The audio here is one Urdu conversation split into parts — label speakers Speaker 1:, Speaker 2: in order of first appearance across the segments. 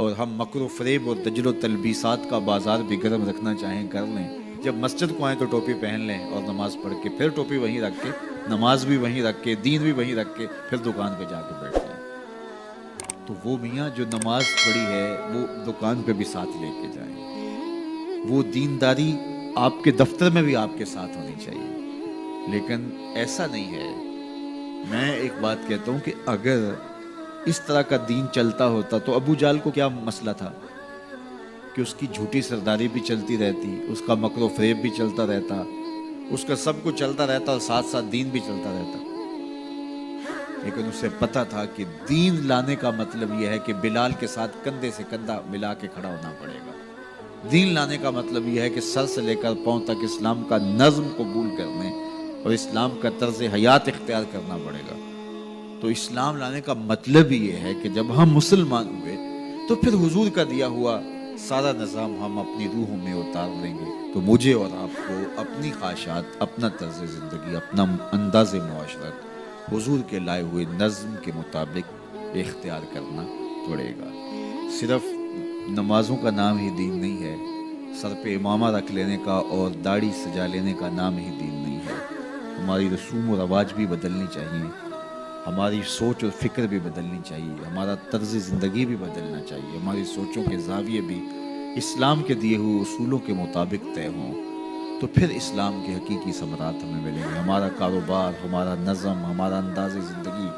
Speaker 1: اور ہم مکر و فریب اور دجل و تلبیسات کا بازار بھی گرم رکھنا چاہیں کر لیں، جب مسجد کو آئیں تو ٹوپی پہن لیں اور نماز پڑھ کے پھر ٹوپی وہیں رکھ کے، نماز بھی وہیں رکھ کے، دین بھی وہیں رکھ کے پھر دکان پہ جا کے بیٹھ جائیں۔ تو وہ میاں جو نماز پڑھی ہے وہ دکان پہ بھی ساتھ لے کے جائیں، وہ دینداری آپ کے دفتر میں بھی آپ کے ساتھ ہونی چاہیے۔ لیکن ایسا نہیں ہے۔ میں ایک بات کہتا ہوں کہ اگر اس طرح کا دین چلتا ہوتا تو ابو جال کو کیا مسئلہ تھا کہ اس کی جھوٹی سرداری بھی چلتی رہتی، اس کا مکر و فریب بھی چلتا رہتا، اس کا سب کچھ چلتا رہتا اور ساتھ ساتھ دین بھی چلتا رہتا۔ لیکن اسے پتا تھا کہ دین لانے کا مطلب یہ ہے کہ بلال کے ساتھ کندھے سے کندھا ملا کے کھڑا ہونا پڑے گا۔ دین لانے کا مطلب یہ ہے کہ سر سے لے کر پاؤں تک اسلام کا نظم قبول کرنے اور اسلام کا طرز حیات اختیار کرنا پڑے گا۔ تو اسلام لانے کا مطلب یہ ہے کہ جب ہم مسلمان ہوئے تو پھر حضور کا دیا ہوا سارا نظام ہم اپنی روحوں میں اتار لیں گے۔ تو مجھے اور آپ کو اپنی خواہشات، اپنا طرز زندگی، اپنا انداز معاشرت حضور کے لائے ہوئے نظم کے مطابق اختیار کرنا پڑے گا۔ صرف نمازوں کا نام ہی دین نہیں ہے، سر پہ امامہ رکھ لینے کا اور داڑھی سجا لینے کا نام ہی دین نہیں ہے۔ ہماری رسوم و رواج بھی بدلنی چاہیے، ہماری سوچ اور فکر بھی بدلنی چاہیے، ہمارا طرز زندگی بھی بدلنا چاہیے، ہماری سوچوں کے زاویے بھی اسلام کے دیے ہوئے اصولوں کے مطابق طے ہوں، تو پھر اسلام کے حقیقی ثمرات ہمیں ملیں گے۔ ہمارا کاروبار، ہمارا نظم، ہمارا انداز زندگی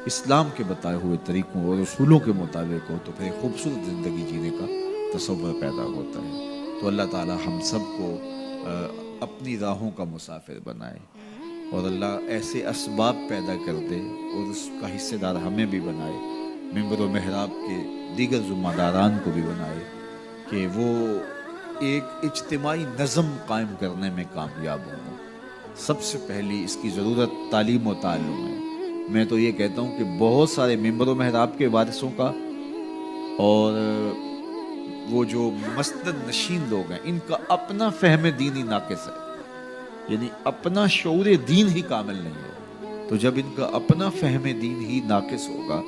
Speaker 1: اسلام کے بتائے ہوئے طریقوں اور اصولوں کے مطابق ہو تو پھر ایک خوبصورت زندگی جینے کا تصور پیدا ہوتا ہے۔ تو اللہ تعالی ہم سب کو اپنی راہوں کا مسافر بنائے، اور اللہ ایسے اسباب پیدا کر دے اور اس کا حصے دار ہمیں بھی بنائے، ممبر و محراب کے دیگر ذمہ داران کو بھی بنائے کہ وہ ایک اجتماعی نظم قائم کرنے میں کامیاب ہوں۔ سب سے پہلی اس کی ضرورت تعلیم و تعلم ہے۔ میں تو یہ کہتا ہوں کہ بہت سارے ممبر و محراب کے وارثوں کا اور وہ جو مسند نشین لوگ ہیں، ان کا اپنا فہم دین ہی ناقص ہے، یعنی اپنا شعور دین ہی کامل نہیں ہے۔ تو جب ان کا اپنا فہم دین ہی ناقص ہوگا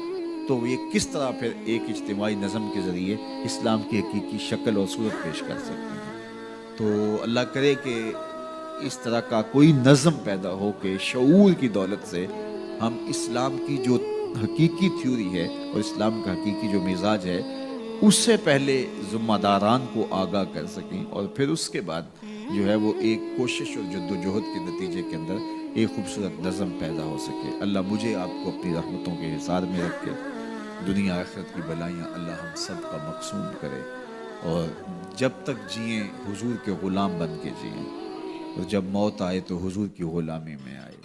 Speaker 1: تو یہ کس طرح پھر ایک اجتماعی نظم کے ذریعے اسلام کی حقیقی شکل اور صورت پیش کر سکتے ہیں۔ تو اللہ کرے کہ اس طرح کا کوئی نظم پیدا ہو کہ شعور کی دولت سے ہم اسلام کی جو حقیقی تھیوری ہے اور اسلام کا حقیقی جو مزاج ہے اس سے پہلے ذمہ داران کو آگاہ کر سکیں، اور پھر اس کے بعد جو ہے وہ ایک کوشش اور جد و جہد کے نتیجے کے اندر ایک خوبصورت نظم پیدا ہو سکے۔ اللہ مجھے آپ کو اپنی رحمتوں کے حصار میں رکھ کے دنیا آخرت کی بلائیاں اللہ ہم سب کا مقسوم کرے، اور جب تک جئیں حضور کے غلام بن کے جئیں، اور جب موت آئے تو حضور کی غلامی میں آئے۔